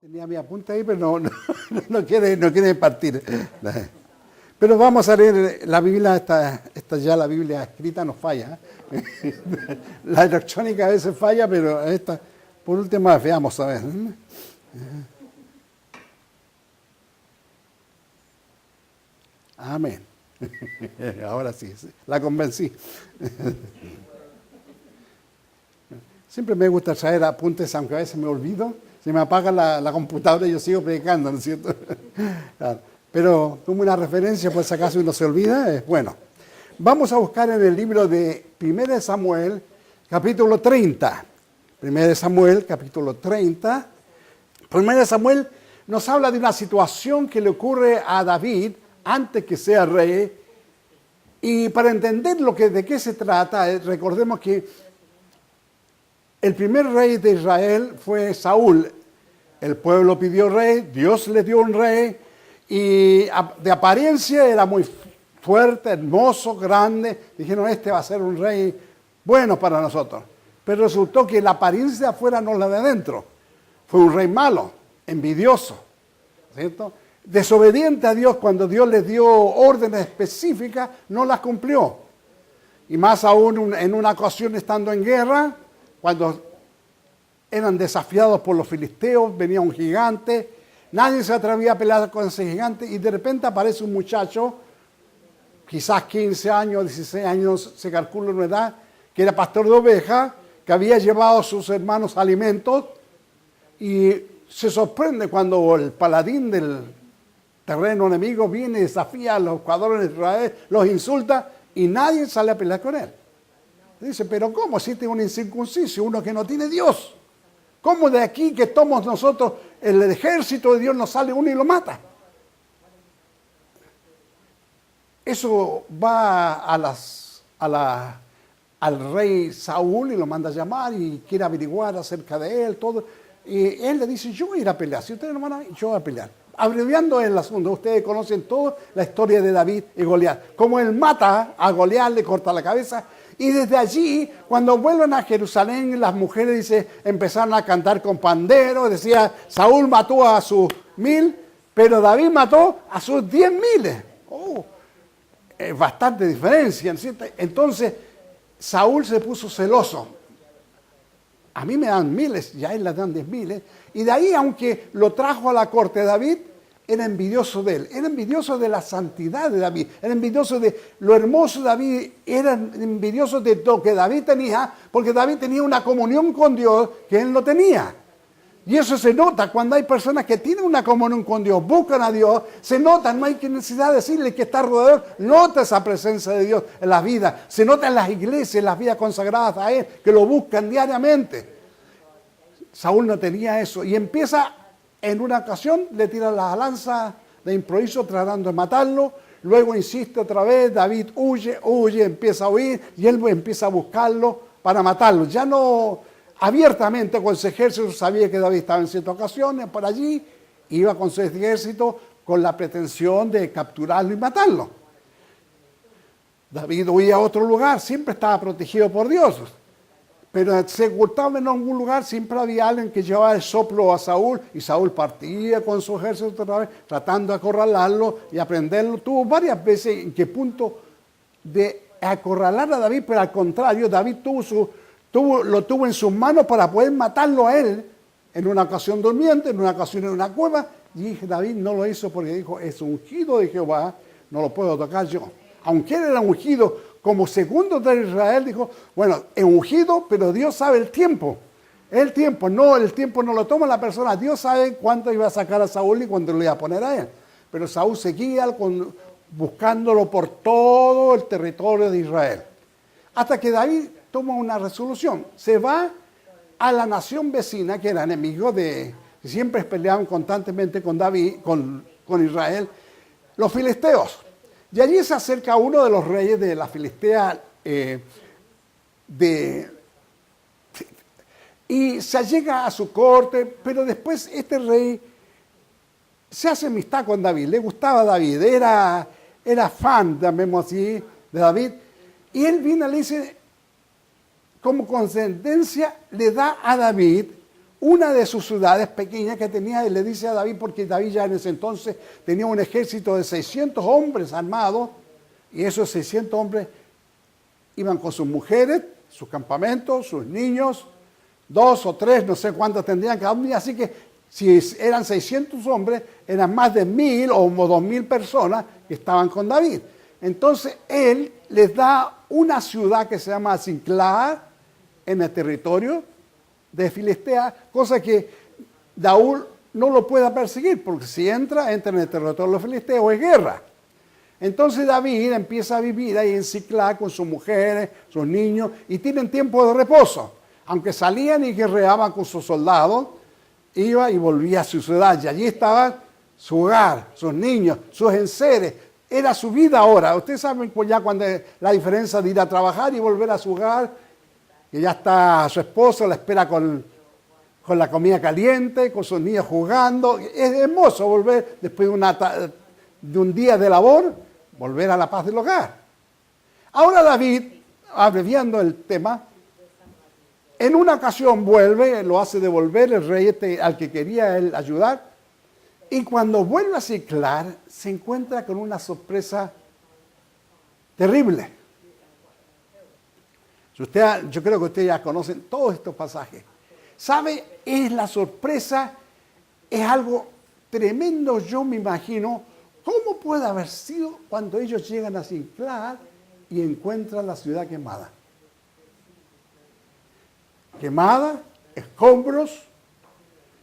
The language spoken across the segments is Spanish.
Tenía mi apunte ahí, pero no quiere partir. Pero vamos a leer la Biblia, esta ya la Biblia escrita nos falla. La electrónica a veces falla, pero esta, por último, veamos a ver. Amén. Ahora sí, la convencí. Siempre me gusta traer apuntes, aunque a veces me olvido. Se me apaga la computadora y yo sigo predicando, ¿no es cierto? Claro. Pero como una referencia, por si acaso uno se olvida, bueno. Vamos a buscar en el libro de 1 Samuel, capítulo 30. 1 Samuel, capítulo 30. 1 Samuel nos habla de una situación que le ocurre a David antes que sea rey. Y para entender de qué se trata, recordemos que el primer rey de Israel fue Saúl. El pueblo pidió rey, Dios le dio un rey, y de apariencia era muy fuerte, hermoso, grande. Dijeron, este va a ser un rey bueno para nosotros. Pero resultó que la apariencia de afuera no la de adentro. Fue un rey malo, envidioso, ¿cierto? Desobediente a Dios. Cuando Dios le dio órdenes específicas, no las cumplió. Y más aún en una ocasión estando en guerra, cuando eran desafiados por los filisteos, venía un gigante, nadie se atrevía a pelear con ese gigante, y de repente aparece un muchacho, quizás 15 años, 16 años, se calcula una edad, que era pastor de ovejas, que había llevado a sus hermanos alimentos, y se sorprende cuando el paladín del terreno enemigo viene y desafía a los jugadores de Israel, los insulta, y nadie sale a pelear con él. Dice, pero ¿cómo? Si este es un incircunciso, uno que no tiene Dios. ¿Cómo de aquí que somos nosotros, el ejército de Dios, nos sale uno y lo mata? Eso va al rey Saúl y lo manda a llamar y quiere averiguar acerca de él, todo. Y él le dice, yo voy a ir a pelear. Si ustedes no van a ir, yo voy a pelear. Abreviando el asunto, ustedes conocen toda la historia de David y Goliat. Como él mata a Goliat, le corta la cabeza. Y desde allí, cuando vuelven a Jerusalén, las mujeres empezaron a cantar con pandero. Decía, Saúl mató a sus 1000, pero David mató a sus 10.000. Es bastante diferencia, ¿cierto? Entonces, Saúl se puso celoso. A mí me dan 1000 y a él le dan 10.000. Y de ahí, aunque lo trajo a la corte de David, era envidioso de él, era envidioso de la santidad de David, era envidioso de lo hermoso de David, era envidioso de lo que David tenía, porque David tenía una comunión con Dios que él no tenía. Y eso se nota cuando hay personas que tienen una comunión con Dios, buscan a Dios, se nota, no hay necesidad de decirle que está alrededor, nota esa presencia de Dios en las vidas, se nota en las iglesias, en las vidas consagradas a Él, que lo buscan diariamente. Saúl no tenía eso y empieza. En una ocasión le tira la lanza de improviso tratando de matarlo, luego insiste otra vez, David huye, empieza a huir y él empieza a buscarlo para matarlo. Ya no abiertamente con su ejército, sabía que David estaba en ciertas ocasiones por allí, iba con su ejército con la pretensión de capturarlo y matarlo. David huía a otro lugar, siempre estaba protegido por Dios. Pero se ocultaba en algún lugar, siempre había alguien que llevaba el soplo a Saúl, y Saúl partía con su ejército otra vez, tratando de acorralarlo y aprenderlo. Tuvo varias veces en qué punto de acorralar a David, pero al contrario, David lo tuvo en sus manos para poder matarlo a él, en una ocasión durmiente, en una ocasión en una cueva, y David no lo hizo porque dijo, es ungido de Jehová, no lo puedo tocar yo. Aunque él era ungido, como segundo de Israel, dijo, bueno, es ungido, pero Dios sabe el tiempo. El tiempo no lo toma la persona. Dios sabe cuánto iba a sacar a Saúl y cuándo lo iba a poner a él. Pero Saúl seguía buscándolo por todo el territorio de Israel. Hasta que David toma una resolución. Se va a la nación vecina, que era enemigo siempre peleaban constantemente con David, con Israel, los filisteos. Y allí se acerca uno de los reyes de la Filistea y se llega a su corte, pero después este rey se hace amistad con David, le gustaba David, era fan, llamémoslo así, de David, y él viene y le dice, como condescendencia, le da a David una de sus ciudades pequeñas que tenía, y le dice a David, porque David ya en ese entonces tenía un ejército de 600 hombres armados, y esos 600 hombres iban con sus mujeres, sus campamentos, sus niños, 2 o 3, no sé cuántos tendrían cada uno, así que si eran 600 hombres, eran más de 1000 o 2000 personas que estaban con David. Entonces él les da una ciudad que se llama Siclag en el territorio de Filistea, cosa que Daúl no lo pueda perseguir, porque si entra en el territorio de los filisteos, es guerra. Entonces David empieza a vivir ahí en Siclag con sus mujeres, sus niños, y tienen tiempo de reposo. Aunque salían y guerreaban con sus soldados, iba y volvía a su ciudad, y allí estaba su hogar, sus niños, sus enseres. Era su vida ahora. Ustedes saben pues ya cuando la diferencia de ir a trabajar y volver a su hogar, que ya está su esposo, la espera con la comida caliente, con sus niños jugando. Es hermoso volver después de un día de labor, volver a la paz del hogar. Ahora David, abreviando el tema, en una ocasión vuelve, lo hace devolver el rey al que quería él ayudar, y cuando vuelve a Siclag, se encuentra con una sorpresa terrible. Yo creo que ustedes ya conocen todos estos pasajes. ¿Sabe? Es la sorpresa, es algo tremendo, yo me imagino. ¿Cómo puede haber sido cuando ellos llegan a Siclag y encuentran la ciudad quemada? Quemada, escombros,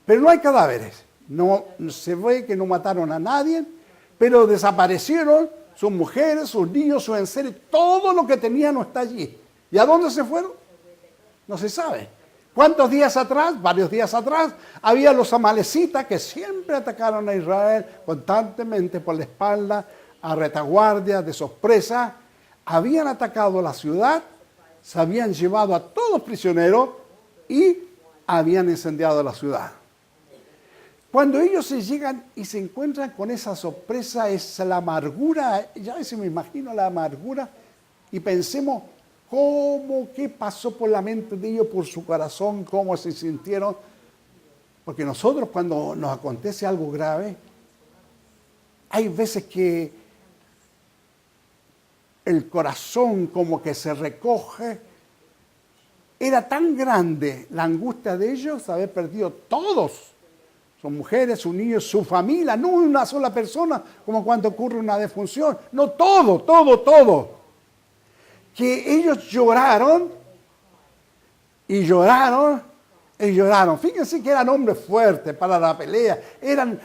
pero no hay cadáveres. No se ve que no mataron a nadie, pero desaparecieron sus mujeres, sus niños, sus enseres, todo lo que tenían no está allí. ¿Y a dónde se fueron? No se sabe. ¿Cuántos días atrás? Varios días atrás, había los amalecitas que siempre atacaron a Israel constantemente por la espalda, a retaguardia, de sorpresa. Habían atacado la ciudad, se habían llevado a todos prisioneros y habían incendiado la ciudad. Cuando ellos se llegan y se encuentran con esa sorpresa, es la amargura, ya a veces me imagino la amargura, y pensemos qué pasó por la mente de ellos, por su corazón, cómo se sintieron. Porque nosotros cuando nos acontece algo grave, hay veces que el corazón como que se recoge. Era tan grande la angustia de ellos de haber perdido todos. Sus mujeres, sus niños, su familia, no una sola persona, como cuando ocurre una defunción. No, todo. Que ellos lloraron y lloraron y lloraron. Fíjense que eran hombres fuertes para la pelea, eran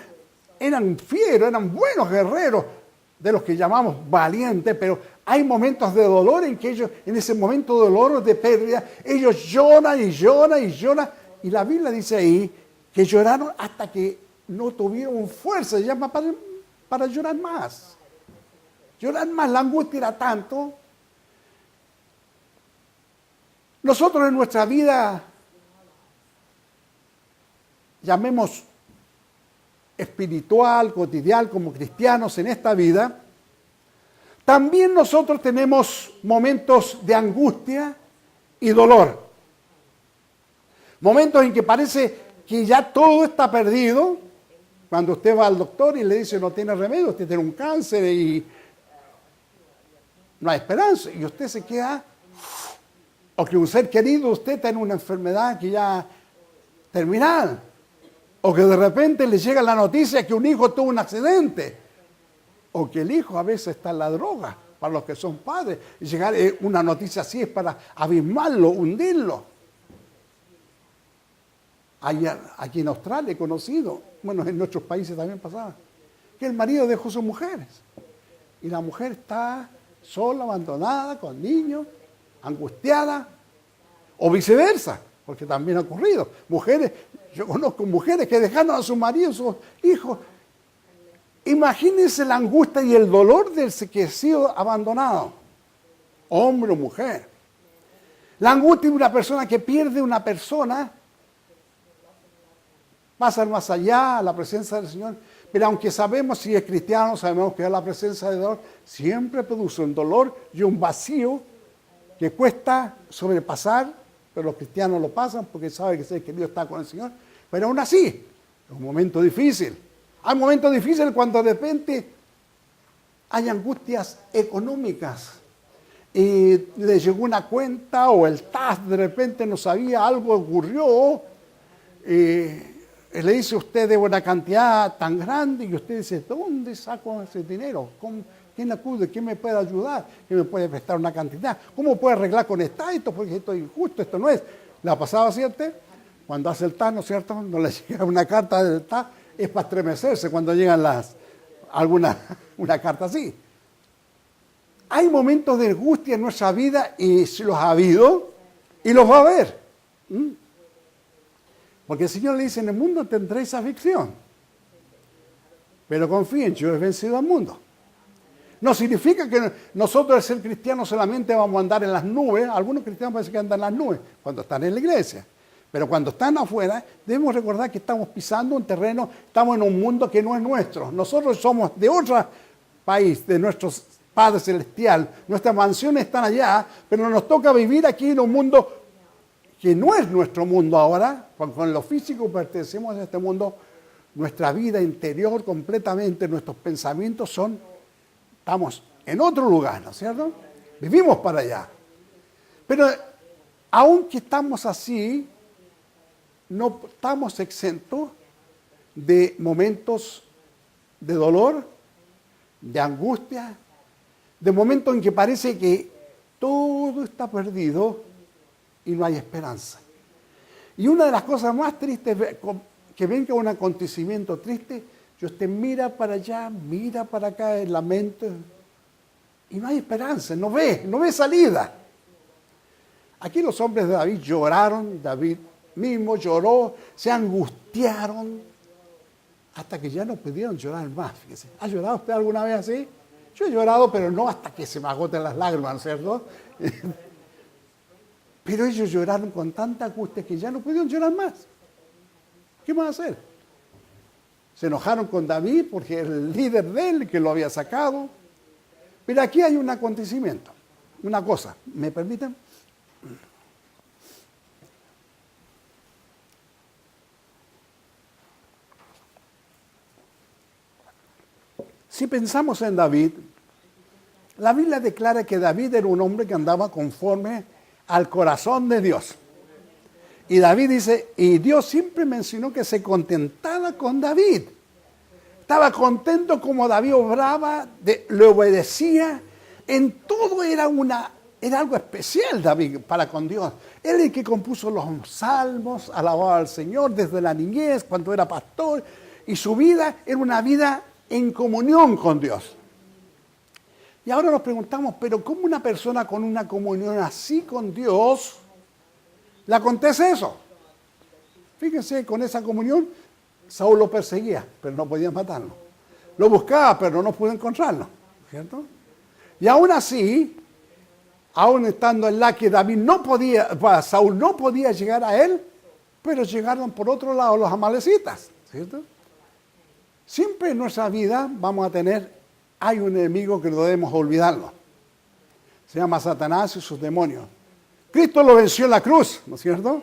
fieros, eran buenos guerreros, de los que llamamos valientes, pero hay momentos de dolor en que ellos, en ese momento de dolor, de pérdida, ellos lloran y lloran y lloran. Y la Biblia dice ahí que lloraron hasta que no tuvieron fuerza ya para llorar más. Llorar más, la angustia era tanto. Nosotros en nuestra vida, llamemos espiritual, cotidial, como cristianos en esta vida, también nosotros tenemos momentos de angustia y dolor. Momentos en que parece que ya todo está perdido. Cuando usted va al doctor y le dice no tiene remedio, usted tiene un cáncer y no hay esperanza. Y usted se queda, o que un ser querido, usted tiene una enfermedad que ya terminal. O que de repente le llega la noticia que un hijo tuvo un accidente. O que el hijo a veces está en la droga, para los que son padres. Y llegar una noticia así es para abismarlo, hundirlo. Aquí en Australia he conocido, bueno, en nuestros países también pasaba, que el marido dejó sus mujeres. Y la mujer está sola, abandonada, con niños, angustiada. O viceversa, porque también ha ocurrido. Mujeres, yo conozco mujeres que dejaron a sus maridos, sus hijos. Imagínense la angustia y el dolor del que ha sido abandonado, hombre o mujer. La angustia de una persona que pierde una persona, pasa más allá a la presencia del Señor. Pero aunque sabemos, si es cristiano, sabemos que la presencia de Dios siempre produce un dolor y un vacío que cuesta sobrepasar, pero los cristianos lo pasan porque saben que Dios está con el Señor. Pero aún así, es un momento difícil. Hay momentos difíciles cuando de repente hay angustias económicas. Y le llegó una cuenta o el TAS de repente no sabía, algo ocurrió. Le dice usted de una cantidad tan grande y usted dice, ¿dónde saco ese dinero? ¿Quién acude? ¿Quién me puede ayudar? ¿Quién me puede prestar una cantidad? ¿Cómo puede arreglar con esto? Porque esto es injusto, esto no es. ¿Le ha pasado así a usted? Cuando hace el TAS, ¿no es cierto? Cuando le llega una carta del TAS, es para estremecerse cuando llegan una carta así. Hay momentos de angustia en nuestra vida y si los ha habido y los va a haber. Porque el Señor le dice, en el mundo tendréis aflicción. Pero confíen, yo he vencido al mundo. No significa que nosotros al ser cristianos solamente vamos a andar en las nubes. Algunos cristianos parece que andan en las nubes cuando están en la iglesia. Pero cuando están afuera, debemos recordar que estamos pisando un terreno, estamos en un mundo que no es nuestro. Nosotros somos de otro país, de nuestros Padre Celestial. Nuestras mansiones están allá, pero nos toca vivir aquí en un mundo que no es nuestro mundo ahora. Con lo físico pertenecemos a este mundo. Nuestra vida interior completamente, nuestros pensamientos estamos en otro lugar, ¿no es cierto? Vivimos para allá. Pero aunque estamos así, no estamos exentos de momentos de dolor, de angustia, de momentos en que parece que todo está perdido y no hay esperanza. Y una de las cosas más tristes que venga un acontecimiento triste, usted mira para allá, mira para acá, el lamento, y no hay esperanza, no ve salida. Aquí los hombres de David lloraron, David mismo lloró, se angustiaron, hasta que ya no pudieron llorar más. Fíjese. ¿Ha llorado usted alguna vez así? Yo he llorado, pero no hasta que se me agoten las lágrimas, ¿no es cierto? Pero ellos lloraron con tanta angustia que ya no pudieron llorar más. ¿Qué van a hacer? Se enojaron con David porque el líder de él, que lo había sacado. Pero aquí hay un acontecimiento, una cosa, ¿me permiten? Si pensamos en David, la Biblia declara que David era un hombre que andaba conforme al corazón de Dios. Y David dice, y Dios siempre mencionó que se contentaba con David. Estaba contento como David obraba, le obedecía. En todo era algo especial David para con Dios. Él es el que compuso los salmos, alababa al Señor desde la niñez, cuando era pastor. Y su vida era una vida en comunión con Dios. Y ahora nos preguntamos, pero ¿cómo una persona con una comunión así con Dios le acontece eso? Fíjense, con esa comunión, Saúl lo perseguía, pero no podía matarlo. Lo buscaba, pero no pudo encontrarlo, ¿cierto? Y aún así, aún estando en la que Saúl no podía llegar a él, pero llegaron por otro lado los amalecitas, ¿cierto? Siempre en nuestra vida hay un enemigo que no debemos olvidarlo. Se llama Satanás y sus demonios. Cristo lo venció en la cruz, ¿no es cierto?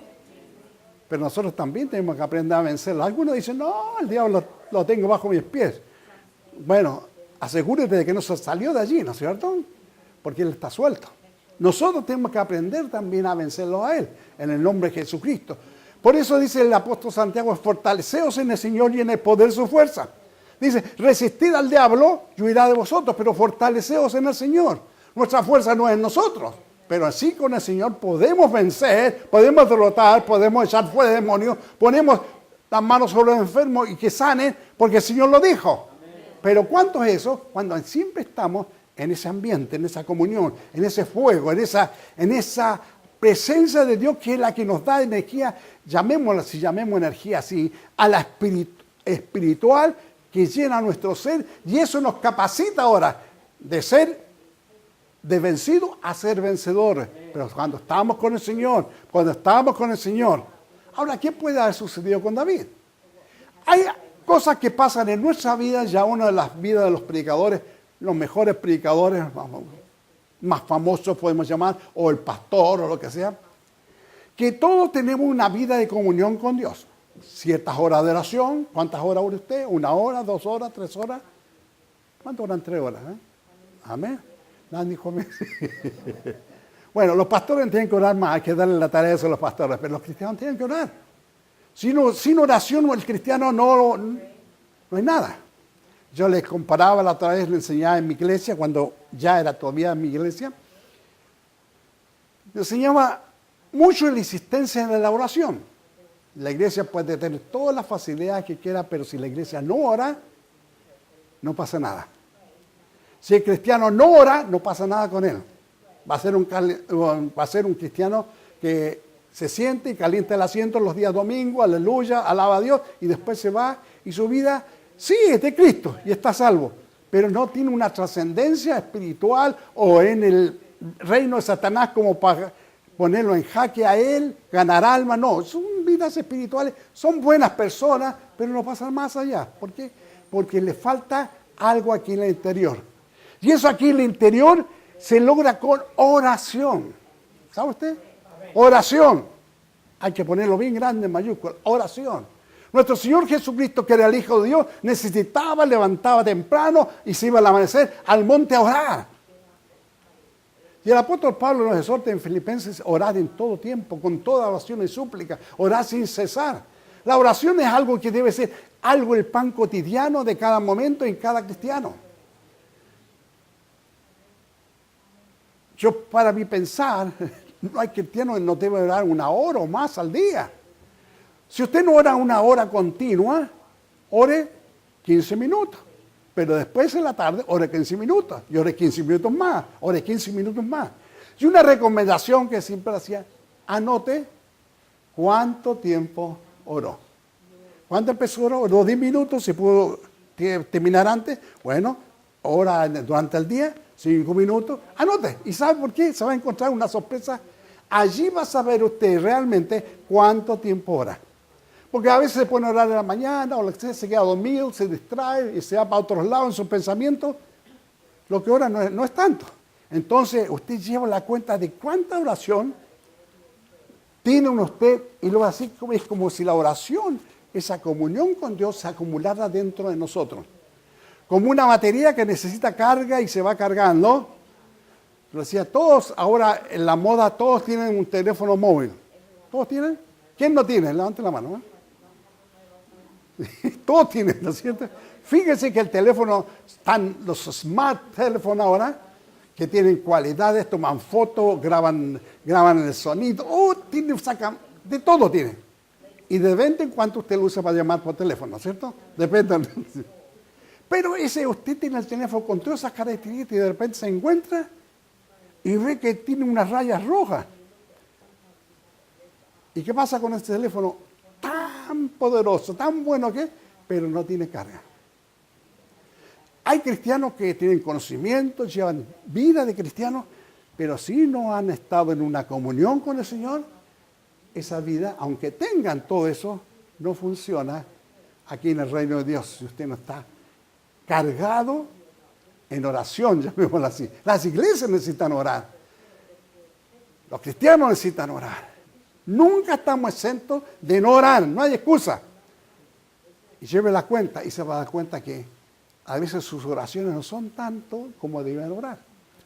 Pero nosotros también tenemos que aprender a vencerlo. Algunos dicen, no, el diablo lo tengo bajo mis pies. Bueno, asegúrate de que no se salió de allí, ¿no es cierto? Porque él está suelto. Nosotros tenemos que aprender también a vencerlo a él, en el nombre de Jesucristo. Por eso dice el apóstol Santiago, fortaleceos en el Señor y en el poder de su fuerza. Dice, resistid al diablo y huirá de vosotros, pero fortaleceos en el Señor. Nuestra fuerza no es en nosotros, pero así con el Señor podemos vencer, podemos derrotar, podemos echar fuera demonios, ponemos las manos sobre los enfermos y que sanen, porque el Señor lo dijo. Pero ¿cuánto es eso? Cuando siempre estamos en ese ambiente, en esa comunión, en ese fuego, en esa presencia de Dios que es la que nos da energía, llamémosla energía así, a la espiritual que llena nuestro ser, y eso nos capacita ahora de vencido a ser vencedores. Pero cuando estábamos con el Señor, Ahora, ¿qué puede haber sucedido con David? Hay cosas que pasan en nuestra vida, ya una de las vidas de los predicadores, los mejores predicadores, más famosos podemos llamar, o el pastor o lo que sea, que todos tenemos una vida de comunión con Dios. ciertas horas de oración. ¿Cuántas horas ora usted? ¿1 hora, 2 horas, 3 horas? ¿Cuánto oran 3 horas? Amén. Nadie dijo amén. Bueno, los pastores tienen que orar más, hay que darle la tarea a eso a los pastores, pero los cristianos tienen que orar. Sin oración el cristiano no hay nada. Yo les comparaba la otra vez, le enseñaba en mi iglesia, cuando ya era todavía en mi iglesia, le enseñaba mucho la insistencia en la oración. La iglesia puede tener todas las facilidades que quiera, pero si la iglesia no ora, no pasa nada. Si el cristiano no ora, no pasa nada con él. Va a ser un cristiano que se siente y calienta el asiento los días domingos, aleluya, alaba a Dios, y después se va y su vida, sí, es de Cristo y está salvo, pero no tiene una trascendencia espiritual o en el reino de Satanás como para ponerlo en jaque a él, ganar alma. No, son vidas espirituales, son buenas personas, pero no pasan más allá. ¿Por qué? Porque le falta algo aquí en el interior. Y eso aquí en el interior se logra con oración. ¿Sabe usted? Oración. Hay que ponerlo bien grande en mayúsculas. Oración. Nuestro Señor Jesucristo, que era el Hijo de Dios, levantaba temprano y se iba al amanecer al monte a orar. Y el apóstol Pablo nos exhorta en Filipenses a orar en todo tiempo, con toda oración y súplica, orar sin cesar. La oración es algo que debe ser el pan cotidiano de cada momento en cada cristiano. Yo, para mi pensar, no hay cristiano que no debe orar 1 hora o más al día. Si usted no ora 1 hora continua, ore 15 minutos. Pero después en la tarde, ore 15 minutos. Y ore 15 minutos más. Ore 15 minutos más. Y una recomendación que siempre hacía, anote cuánto tiempo oró. ¿Cuánto empezó a orar? Oró 10 minutos, si pudo terminar antes. Bueno, ora durante el día, 5 minutos. Anote. ¿Y sabe por qué? Se va a encontrar una sorpresa. Allí va a saber usted realmente cuánto tiempo ora. Porque a veces se pone a orar en la mañana, o lo que sea, se queda dormido, se distrae y se va para otros lados en sus pensamientos. Lo que ora no es tanto. Entonces, usted lleva la cuenta de cuánta oración tiene usted, y luego así es como si la oración, esa comunión con Dios, se acumulara dentro de nosotros. Como una batería que necesita carga y se va cargando. Lo decía, todos, ahora en la moda, todos tienen un teléfono móvil. ¿Todos tienen? ¿Quién no tiene? Levante la mano. Todos tienen, ¿no es cierto? Fíjense que el teléfono, están los smart teléfonos ahora, que tienen cualidades, toman fotos, graban el sonido, sacan, de todo tienen. Y de vez en cuando usted lo usa para llamar por teléfono, ¿cierto? Depende. Pero usted tiene el teléfono con todas esas características y de repente se encuentra y ve que tiene unas rayas rojas. ¿Y qué pasa con este teléfono? Tan poderoso, tan bueno que es, pero no tiene carga. Hay cristianos que tienen conocimiento, llevan vida de cristianos, pero si no han estado en una comunión con el Señor, esa vida, aunque tengan todo eso, no funciona aquí en el reino de Dios. Si usted no está cargado en oración, llamémoslo así. Las iglesias necesitan orar. Los cristianos necesitan orar. Nunca estamos exentos de no orar, no hay excusa. Y lleve la cuenta y se va a dar cuenta que a veces sus oraciones no son tanto como deben orar.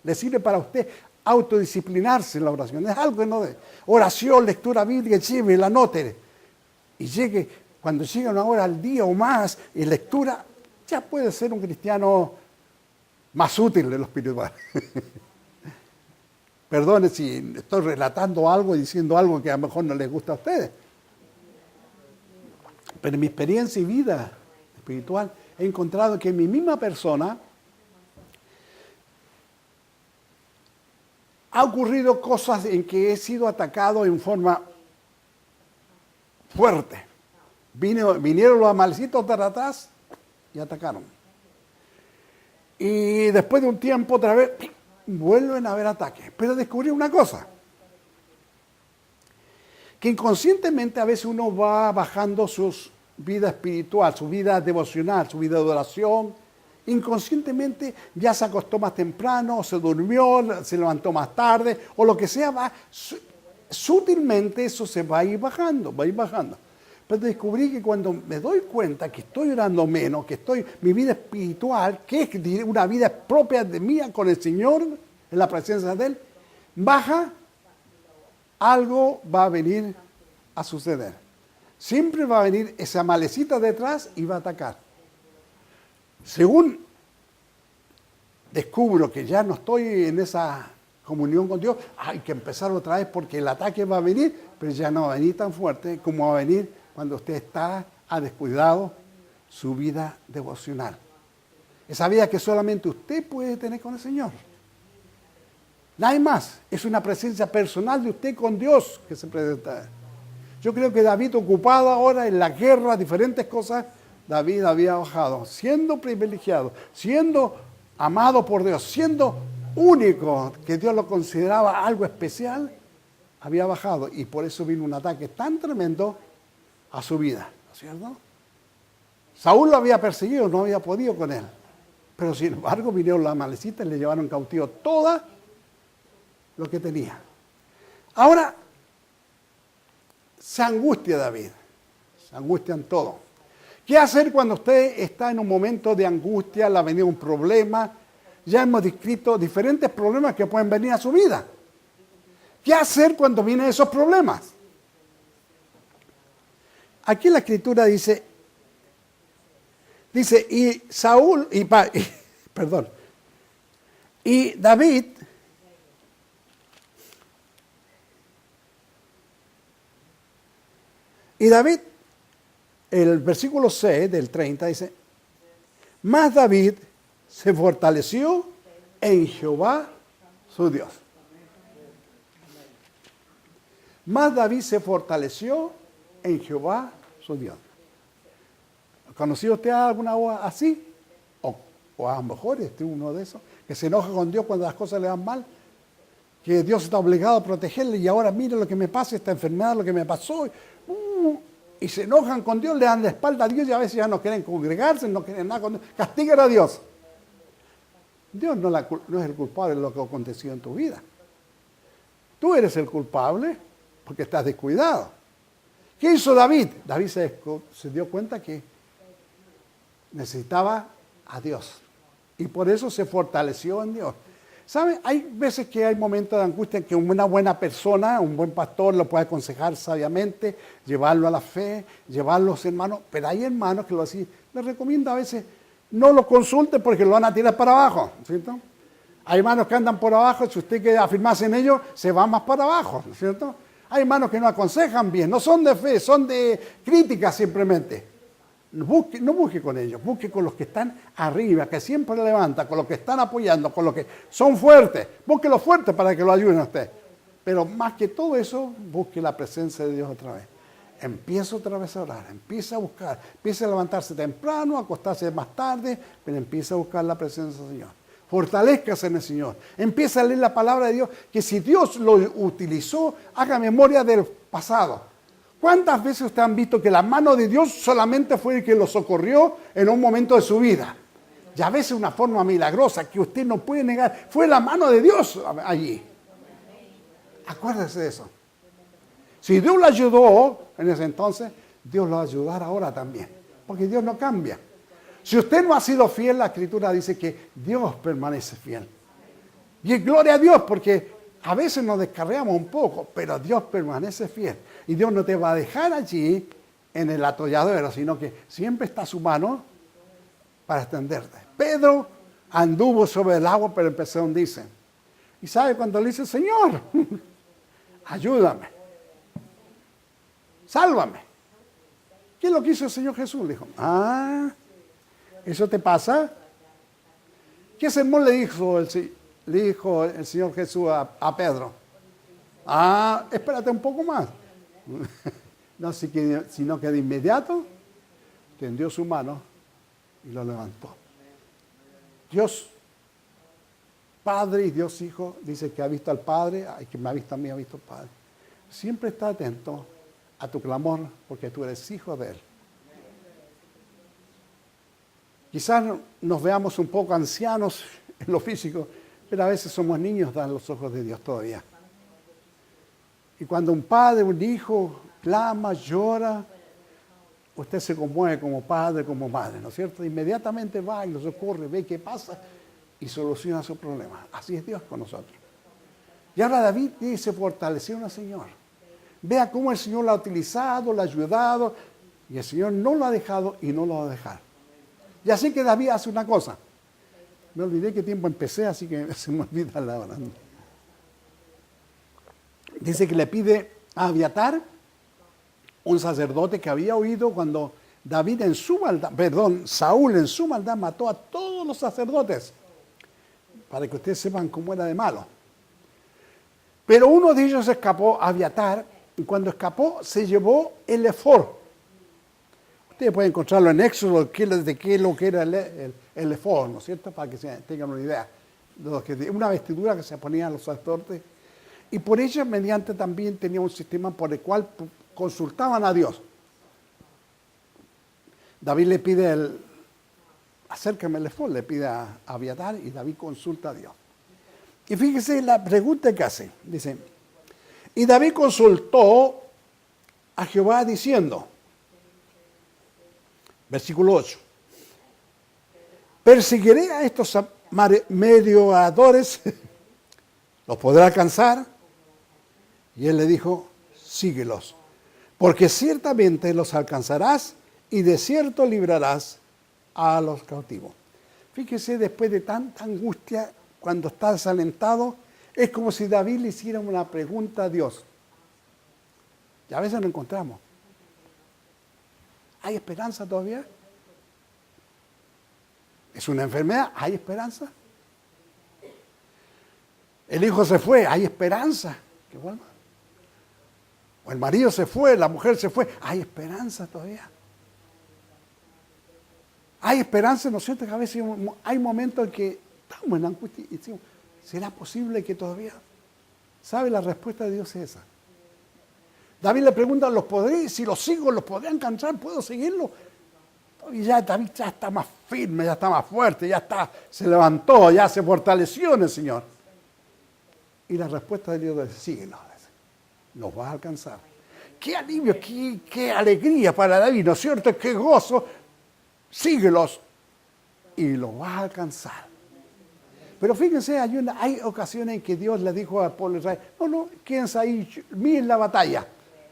Le sirve para usted autodisciplinarse en la oración. Es algo que no de oración, lectura bíblica, lleve, la anote. Y cuando llegue 1 hora al día o más en lectura, ya puede ser un cristiano más útil de lo espiritual. Perdone si estoy relatando algo y diciendo algo que a lo mejor no les gusta a ustedes. Pero en mi experiencia y vida espiritual he encontrado que en mi misma persona ha ocurrido cosas en que he sido atacado en forma fuerte. Vinieron los amalecitos de atrás y atacaron. Y después de un tiempo otra vez vuelven a haber ataques. Pero descubrí una cosa, que inconscientemente a veces uno va bajando su vida espiritual, su vida devocional, su vida de oración. Inconscientemente ya se acostó más temprano, o se durmió, se levantó más tarde, o lo que sea, sutilmente eso se va a ir bajando, va a ir bajando. Pero descubrí que cuando me doy cuenta que estoy orando menos, mi vida espiritual, que es una vida propia de mía con el Señor, en la presencia de Él, baja, algo va a venir a suceder. Siempre va a venir esa malecita detrás y va a atacar. Según descubro que ya no estoy en esa comunión con Dios, hay que empezar otra vez porque el ataque va a venir, pero ya no va a venir tan fuerte como va a venir cuando usted ha descuidado su vida devocional. Esa vida que solamente usted puede tener con el Señor. Nadie más. Es una presencia personal de usted con Dios que se presenta. Yo creo que David, ocupado ahora en la guerra, diferentes cosas, David había bajado, siendo privilegiado, siendo amado por Dios, siendo único, que Dios lo consideraba algo especial, había bajado. Y por eso vino un ataque tan tremendo a su vida, ¿no es cierto? Saúl lo había perseguido, no había podido con él. Pero sin embargo vinieron las amalecitas y le llevaron cautivo todo lo que tenía. Ahora, se angustia David, se angustia en todo. ¿Qué hacer cuando usted está en un momento de angustia, le ha venido un problema? Ya hemos descrito diferentes problemas que pueden venir a su vida. ¿Qué hacer cuando vienen esos problemas? Aquí la Escritura dice, y David el versículo 6 del 30 dice, mas David se fortaleció en Jehová su Dios. Mas David se fortaleció en Jehová su Dios. ¿Conoció usted alguna voz así? O a lo mejor este uno de esos, que se enoja con Dios cuando las cosas le van mal, que Dios está obligado a protegerle y ahora mire lo que me pasa, esta enfermedad, lo que me pasó. Y se enojan con Dios, le dan la espalda a Dios y a veces ya no quieren congregarse, no quieren nada con Dios. Castigan a Dios. Dios no es el culpable de lo que aconteció en tu vida. Tú eres el culpable porque estás descuidado. ¿Qué hizo David? David se dio cuenta que necesitaba a Dios. Y por eso se fortaleció en Dios. ¿Sabe? Hay veces que hay momentos de angustia en que una buena persona, un buen pastor lo puede aconsejar sabiamente, llevarlo a la fe, llevarlo a los hermanos. Pero hay hermanos que lo así, les recomiendo a veces, no lo consulte porque lo van a tirar para abajo, ¿cierto? Hay hermanos que andan por abajo, si usted quiere afirmarse en ellos, se va más para abajo, ¿cierto? Hay hermanos que no aconsejan bien, no son de fe, son de crítica simplemente. No busque con ellos, busque con los que están arriba, que siempre levantan, con los que están apoyando, con los que son fuertes. Busque los fuertes para que lo ayuden a usted. Pero más que todo eso, busque la presencia de Dios otra vez. Empieza otra vez a orar, empieza a buscar, empieza a levantarse temprano, a acostarse más tarde, pero empieza a buscar la presencia del Señor. Fortalezcase en el Señor. Empieza a leer la palabra de Dios, que si Dios lo utilizó, haga memoria del pasado. ¿Cuántas veces ustedes han visto que la mano de Dios solamente fue el que lo socorrió en un momento de su vida? Y a veces una forma milagrosa que usted no puede negar. Fue la mano de Dios allí. Acuérdese de eso. Si Dios lo ayudó en ese entonces, Dios lo va a ayudar ahora también. Porque Dios no cambia. Si usted no ha sido fiel, la Escritura dice que Dios permanece fiel. Y es gloria a Dios porque a veces nos descarriamos un poco, pero Dios permanece fiel. Y Dios no te va a dejar allí en el atolladero, sino que siempre está su mano para extenderte. Pedro anduvo sobre el agua, pero empezó a hundirse. Y sabe cuando le dice, Señor, ayúdame, sálvame. ¿Qué es lo que hizo el Señor Jesús? Le dijo, ¿eso te pasa? ¿Qué sermón le dijo el Señor Jesús a Pedro? Espérate un poco más. No, sino que de inmediato tendió su mano y lo levantó. Dios Padre y Dios Hijo dice que ha visto al Padre, que me ha visto a mí, ha visto al Padre. Siempre está atento a tu clamor porque tú eres hijo de Él. Quizás nos veamos un poco ancianos en lo físico, pero a veces somos niños a los ojos de Dios todavía. Y cuando un padre, un hijo, clama, llora, usted se conmueve como padre, como madre, ¿no es cierto? Inmediatamente va y lo socorre, ve qué pasa y soluciona su problema. Así es Dios con nosotros. Y ahora David dice, fortaleció al Señor. Vea cómo el Señor lo ha utilizado, lo ha ayudado, y el Señor no lo ha dejado y no lo va a dejar. Y así que David hace una cosa. Me olvidé qué tiempo empecé, así que se me olvida la hora. Dice que le pide a Abiatar, un sacerdote que había oído cuando Saúl en su maldad mató a todos los sacerdotes, para que ustedes sepan cómo era de malo. Pero uno de ellos escapó, Abiatar, y cuando escapó se llevó el efod. Ustedes pueden encontrarlo en Éxodo, de qué es lo que era el efod, ¿no es cierto? Para que tengan una idea. Una vestidura que se ponían los sacerdotes. Y por ello, mediante también tenía un sistema por el cual consultaban a Dios. David le pide acércame el efod, le pide a Abiatar y David consulta a Dios. Y fíjese la pregunta que hace. Dice, y David consultó a Jehová diciendo, versículo 8, perseguiré a estos mediadores, ¿los podrá alcanzar? Y él le dijo, síguelos, porque ciertamente los alcanzarás y de cierto librarás a los cautivos. Fíjese, después de tanta angustia, cuando está desalentado, es como si David le hiciera una pregunta a Dios. Y a veces lo encontramos. ¿Hay esperanza todavía? ¿Es una enfermedad? ¿Hay esperanza? El hijo se fue, ¿hay esperanza que vuelva? O el marido se fue, la mujer se fue, ¿hay esperanza todavía? Hay esperanza, ¿no es cierto? Que a veces hay momentos en que estamos en angustia y decimos, ¿será posible que todavía? ¿Sabe? La respuesta de Dios es esa. David le pregunta, ¿los podré? Si los sigo, ¿los podré alcanzar? ¿Puedo seguirlo? Y ya David ya está más firme, ya está más fuerte, ya está, se levantó, ya se fortaleció en el Señor. Y la respuesta de Dios es, síguelos, los vas a alcanzar. Qué alivio, qué alegría para David, ¿no es cierto? Qué gozo. Síguelos y los vas a alcanzar. Pero fíjense, hay ocasiones en que Dios le dijo al pueblo de Israel, no, quédense ahí, miren la batalla.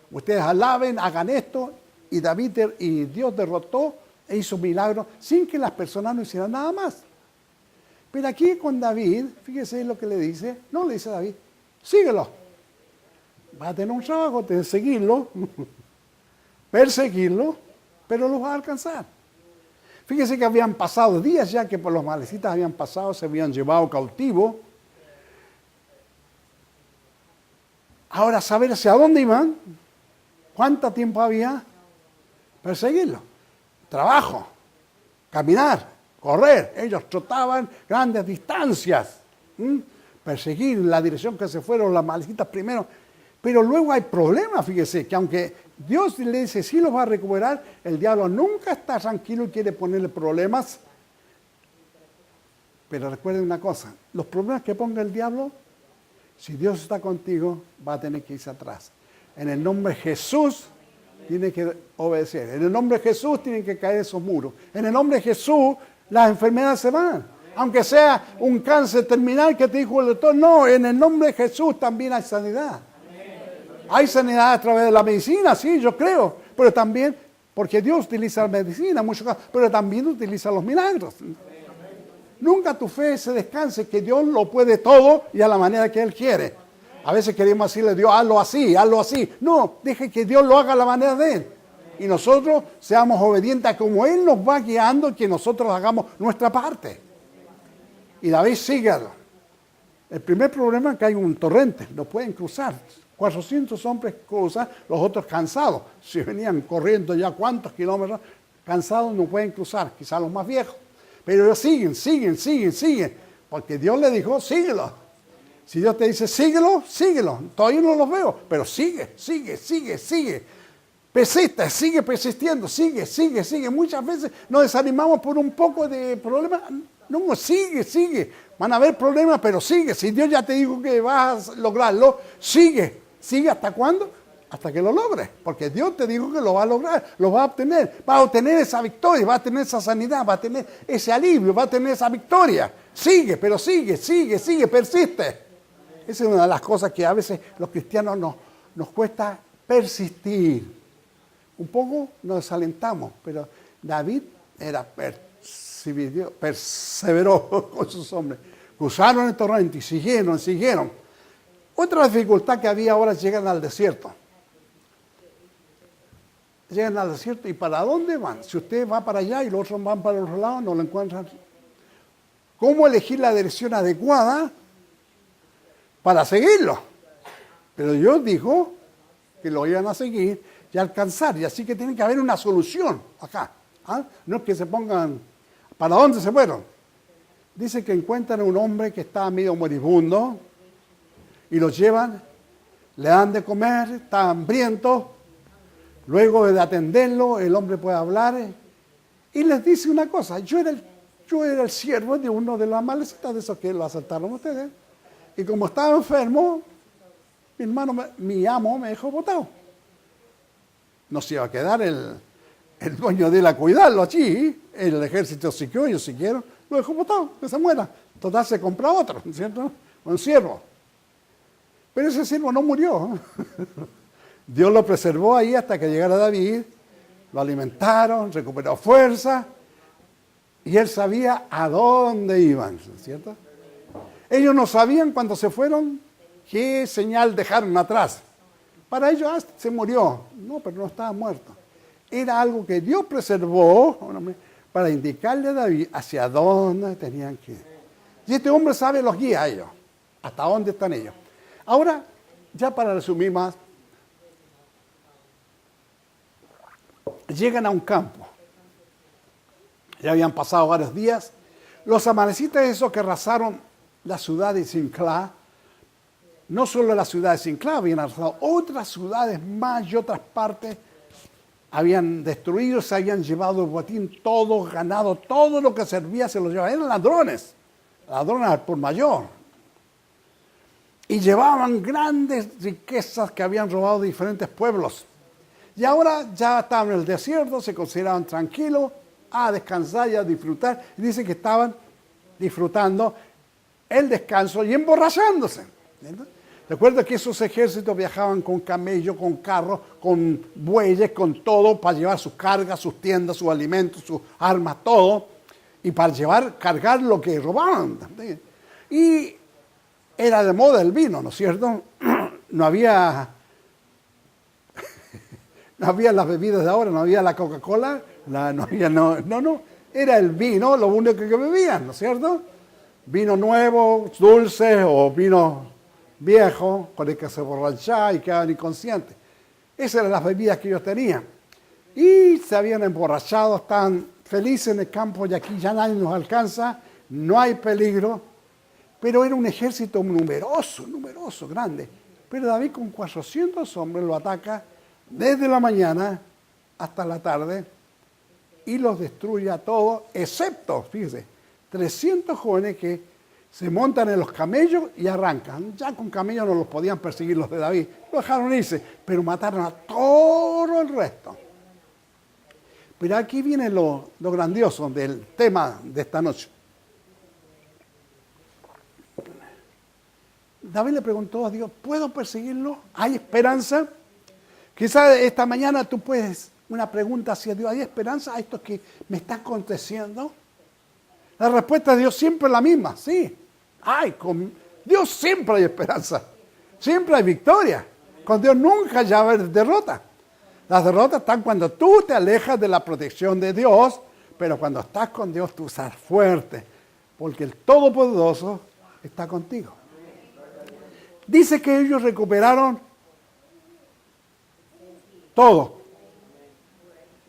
Ustedes alaben, hagan esto, y Dios derrotó e hizo milagros sin que las personas no hicieran nada más. Pero aquí con David, fíjese lo que le dice, no le dice a David, síguelo. Vas a tener un trabajo de seguirlo, perseguirlo, pero los vas a alcanzar. Fíjese que habían pasado días ya que por los malecitas habían pasado, se habían llevado cautivo. Ahora, saber hacia dónde iban, cuánto tiempo había, perseguirlo. Trabajo, caminar, correr. Ellos trotaban grandes distancias. Perseguir la dirección que se fueron las malecitas primero. Pero luego hay problemas, fíjese, que aunque Dios le dice, sí los va a recuperar, el diablo nunca está tranquilo y quiere ponerle problemas. Pero recuerden una cosa, los problemas que ponga el diablo, si Dios está contigo, va a tener que irse atrás. En el nombre de Jesús, tiene que obedecer. En el nombre de Jesús, tienen que caer esos muros. En el nombre de Jesús, las enfermedades se van. Aunque sea un cáncer terminal que te dijo el doctor, no, en el nombre de Jesús también hay sanidad. Hay sanidad a través de la medicina, sí, yo creo, pero también, porque Dios utiliza la medicina en muchos casos, pero también utiliza los milagros. Nunca tu fe se descanse, que Dios lo puede todo y a la manera que Él quiere. A veces queremos decirle a Dios, hazlo así, hazlo así. No, deje que Dios lo haga a la manera de Él. Y nosotros seamos obedientes a como Él nos va guiando, que nosotros hagamos nuestra parte. Y David sigue. El primer problema es que hay un torrente, no pueden cruzar. 400 hombres cruzan, los otros cansados. Si venían corriendo ya cuántos kilómetros, cansados no pueden cruzar, quizás los más viejos. Pero ellos siguen, porque Dios le dijo, síguelo. Si Dios te dice, síguelo. Todavía no los veo, pero sigue. Persiste, sigue persistiendo, sigue. Muchas veces nos desanimamos por un poco de problema. No, sigue. Van a haber problemas, pero sigue. Si Dios ya te dijo que vas a lograrlo, sigue. ¿Sigue hasta cuándo? hasta que lo logres, porque Dios te dijo que lo va a lograr, lo va a obtener esa victoria, va a tener esa sanidad, va a tener ese alivio, va a tener esa victoria. Sigue, pero sigue, persiste. Esa es una de las cosas que a veces los cristianos nos cuesta persistir. Un poco nos desalentamos, pero David perseveró con sus hombres. Cruzaron el torrente y siguieron. Otra dificultad que había ahora, llegan al desierto. Llegan al desierto, ¿y para dónde van? Si usted va para allá y los otros van para el otro lado, no lo encuentran. ¿Cómo elegir la dirección adecuada para seguirlo? Pero Dios dijo que lo iban a seguir y alcanzar, y así que tiene que haber una solución acá. ¿Ah? No es que se pongan, ¿para dónde se fueron? Dice que encuentran a un hombre que está medio moribundo y lo llevan, le dan de comer, está hambriento. Luego de atenderlo, el hombre puede hablar y les dice una cosa: yo era el siervo de uno de los amalecitas, de esos que lo asaltaron ustedes, y como estaba enfermo, mi amo me dejó botado. No se iba a quedar el dueño de él a cuidarlo allí, el ejército siguió, ellos siguieron, lo dejó botado, que se muera. Total, se compra otro, ¿cierto? Un siervo. Pero ese siervo no murió. Dios lo preservó ahí hasta que llegara David, lo alimentaron, recuperó fuerza, y él sabía a dónde iban, ¿cierto? Ellos no sabían cuando se fueron qué señal dejaron atrás. Para ellos se murió, no, pero no estaba muerto. Era algo que Dios preservó para indicarle a David hacia dónde tenían que ir. Y este hombre sabe, los guía a ellos, hasta dónde están ellos. Ahora, ya para resumir más, llegan a un campo. Ya habían pasado varios días. Los amalecitas, esos que arrasaron la ciudad de Sinclá, no solo la ciudad de Sinclá, habían arrasado otras ciudades más y otras partes. Habían destruido, se habían llevado el botín, todo, ganado, todo lo que servía se lo llevaban. Eran ladrones al por mayor. Y llevaban grandes riquezas que habían robado de diferentes pueblos. Y ahora ya estaban en el desierto, se consideraban tranquilos, a descansar y a disfrutar. Y dicen que estaban disfrutando el descanso y emborrachándose. Recuerda que esos ejércitos viajaban con camellos, con carros, con bueyes, con todo, para llevar sus cargas, sus tiendas, sus alimentos, sus armas, todo. Y para cargar lo que robaban. Y era de moda el vino, ¿no es cierto? No había las bebidas de ahora, no había la Coca-Cola, no, era el vino lo único que bebían, ¿no es cierto? Vino nuevo, dulce o vino viejo, con el que se borrachaban y quedaban inconscientes. Esas eran las bebidas que ellos tenían. Y se habían emborrachado, estaban felices en el campo y aquí ya nadie nos alcanza, no hay peligro. Pero era un ejército numeroso, grande. Pero David con 400 hombres lo ataca desde la mañana hasta la tarde y los destruye a todos, excepto, fíjese, 300 jóvenes que se montan en los camellos y arrancan. Ya con camellos no los podían perseguir los de David, lo dejaron irse, pero mataron a todo el resto. Pero aquí viene lo grandioso del tema de esta noche. David le preguntó a Dios: ¿puedo perseguirlo? ¿Hay esperanza? Quizás esta mañana tú puedes, una pregunta hacia Dios: ¿hay esperanza a esto que me está aconteciendo? La respuesta de Dios siempre es la misma: sí. Con Dios siempre hay esperanza, siempre hay victoria. Con Dios nunca ya va a haber derrota. Las derrotas están cuando tú te alejas de la protección de Dios, pero cuando estás con Dios tú estás fuerte, porque el Todopoderoso está contigo. Dice que ellos recuperaron todo.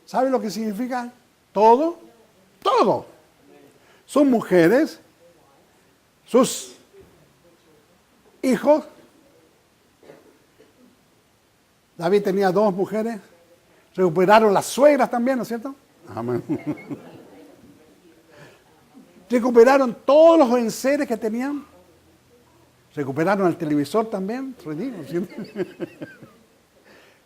¿Sabe lo que significa todo? Todo. Sus mujeres, sus hijos. David tenía 2 mujeres. Recuperaron las suegras también, ¿no es cierto? Amén. Recuperaron todos los enseres que tenían. Recuperaron el televisor también.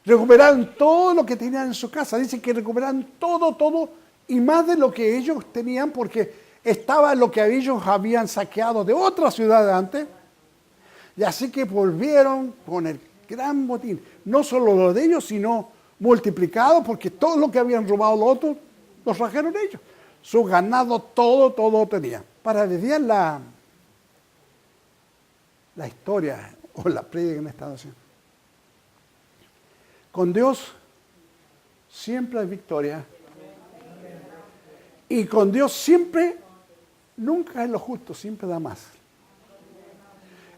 Recuperaron todo lo que tenían en su casa. Dice que recuperaron todo, y más de lo que ellos tenían, porque estaba lo que ellos habían saqueado de otra ciudad antes. Y así que volvieron con el gran botín. No solo lo de ellos, sino multiplicado, porque todo lo que habían robado los otros, los trajeron ellos. Su ganado, todo tenían. Para desviar la historia o la prédica que me están haciendo. Con Dios siempre hay victoria. Y con Dios siempre, nunca es lo justo, siempre da más.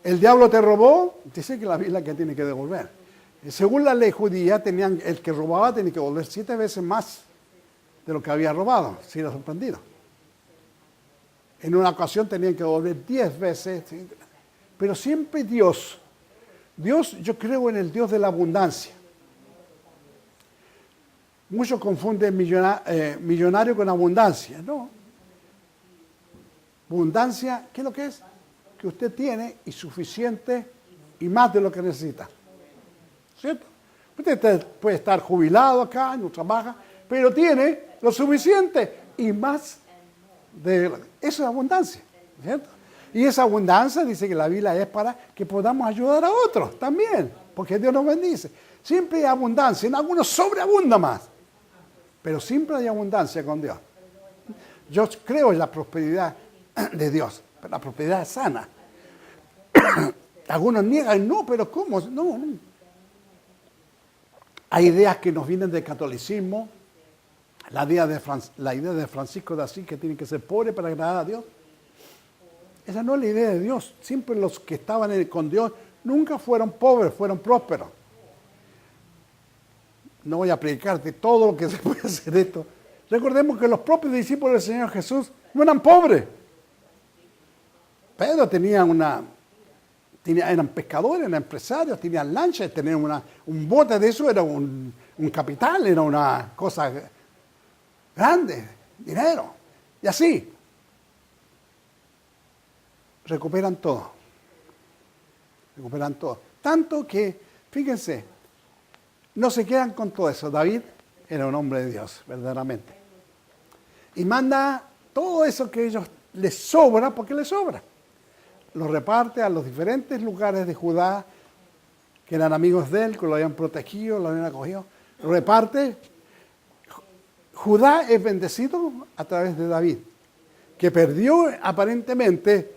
El diablo te robó, dice que la Biblia que tiene que devolver. Según la ley judía, el que robaba tenía que devolver 7 veces más de lo que había robado, si era sorprendido. En una ocasión tenían que devolver 10 veces. Pero siempre Dios, yo creo en el Dios de la abundancia. Muchos confunden millonario con abundancia. No. Abundancia, ¿qué es lo que es? Que usted tiene y suficiente y más de lo que necesita. ¿Cierto? Usted puede estar jubilado acá, no trabaja, pero tiene lo suficiente y más de eso es abundancia. ¿Cierto? Y esa abundancia, dice que la Biblia es para que podamos ayudar a otros también, porque Dios nos bendice. Siempre hay abundancia, en algunos sobreabunda más, pero siempre hay abundancia con Dios. Yo creo en la prosperidad de Dios, pero la prosperidad es sana. Algunos niegan, no, pero ¿cómo? No. Hay ideas que nos vienen del catolicismo, la idea de Francisco de Asís, que tiene que ser pobre para agradar a Dios. Esa no es la idea de Dios. Siempre los que estaban con Dios nunca fueron pobres, fueron prósperos. No voy a predicar de todo lo que se puede hacer esto. Recordemos que los propios discípulos del Señor Jesús no eran pobres. Pedro eran pescadores, eran empresarios, tenían lanchas, tenían un bote de eso, era un capital, era una cosa grande, dinero. Y así. Recuperan todo. Tanto que, fíjense, no se quedan con todo eso. David era un hombre de Dios, verdaderamente. Y manda todo eso que a ellos les sobra, porque les sobra. Lo reparte a los diferentes lugares de Judá, que eran amigos de él, que lo habían protegido, lo habían acogido. Lo reparte. Judá es bendecido a través de David, que perdió aparentemente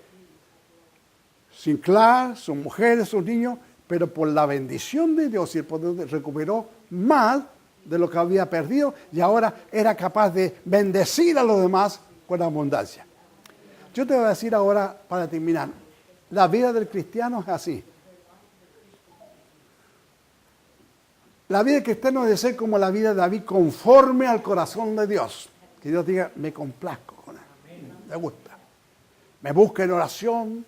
Sinclair, sus mujeres, sus niños, pero por la bendición de Dios y el poder recuperó más de lo que había perdido y ahora era capaz de bendecir a los demás con abundancia. Yo te voy a decir ahora, para terminar, la vida del cristiano es así. La vida del cristiano debe ser como la vida de David, conforme al corazón de Dios. Que Dios diga, me complazco con él, me gusta. Me busca en oración,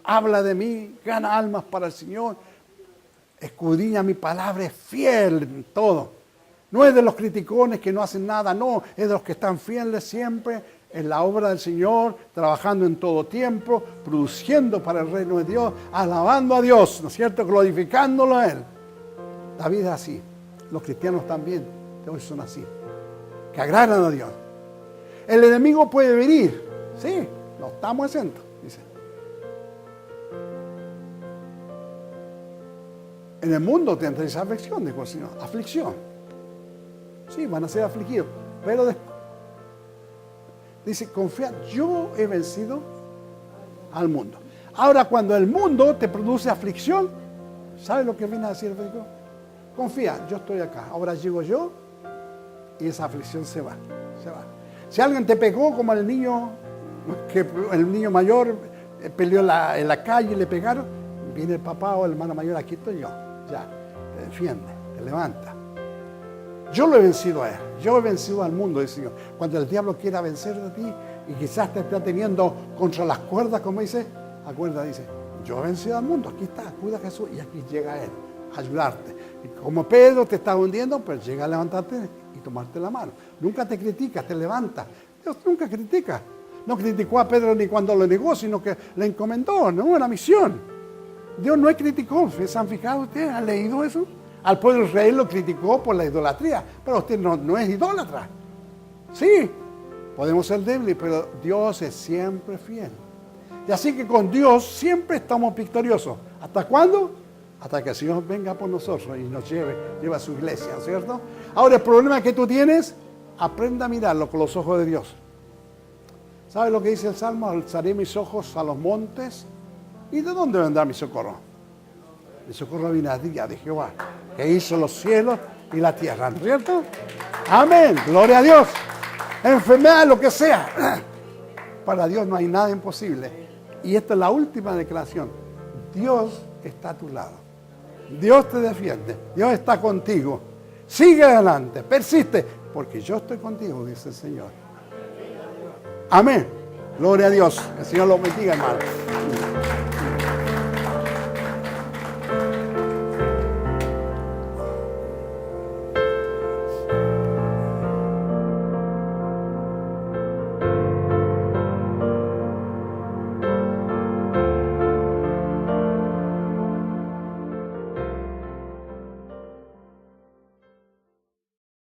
habla de mí, gana almas para el Señor, escudriña mi palabra, es fiel en todo. No es de los criticones que no hacen nada, no, es de los que están fieles siempre en la obra del Señor, trabajando en todo tiempo, produciendo para el reino de Dios, alabando a Dios, ¿no es cierto?, glorificándolo a Él. La vida es así. Los cristianos también hoy son así, que agradan a Dios. El enemigo puede venir, sí, no estamos exentos, dice. En el mundo tendréis aflicción, dijo el Señor. Aflicción. Sí, van a ser afligidos. Pero después, dice, confía, yo he vencido al mundo. Ahora, cuando el mundo te produce aflicción, ¿sabes lo que viene a decir el versículo? Confía, yo estoy acá. Ahora llego yo y esa aflicción se va. Si alguien te pegó como el niño mayor peleó en la calle y le pegaron, viene el papá o el hermano mayor, aquí estoy yo. Ya, te defiende, te levanta. Yo lo he vencido a él, yo he vencido al mundo, dice Señor. Cuando el diablo quiera vencer de ti y quizás te está teniendo contra las cuerdas, como dice, dice, yo he vencido al mundo, aquí está, cuida a Jesús y aquí llega Él a ayudarte. Y como Pedro te está hundiendo, pues llega a levantarte y tomarte la mano. Nunca te critica, te levanta. Dios nunca critica. No criticó a Pedro ni cuando lo negó, sino que le encomendó, ¿no? Una misión. Dios no es criticón. ¿Se han fijado ustedes? ¿Han leído eso? Al pueblo de Israel lo criticó por la idolatría, pero usted no es idólatra. Sí, podemos ser débiles, pero Dios es siempre fiel. Y así que con Dios siempre estamos victoriosos. ¿Hasta cuándo? Hasta que el Señor venga por nosotros y nos lleve a su iglesia, ¿cierto? Ahora, el problema que tú tienes, aprenda a mirarlo con los ojos de Dios. ¿Sabes lo que dice el Salmo? Alzaré mis ojos a los montes. ¿Y de dónde vendrá mi socorro? Mi socorro viene de Jehová, que hizo los cielos y la tierra, ¿no es cierto? Amén, gloria a Dios. Enfermedad, lo que sea. Para Dios no hay nada imposible. Y esta es la última declaración. Dios está a tu lado. Dios te defiende. Dios está contigo. Sigue adelante, persiste, porque yo estoy contigo, dice el Señor. Amén. Gloria a Dios. Que el Señor los bendiga, hermano.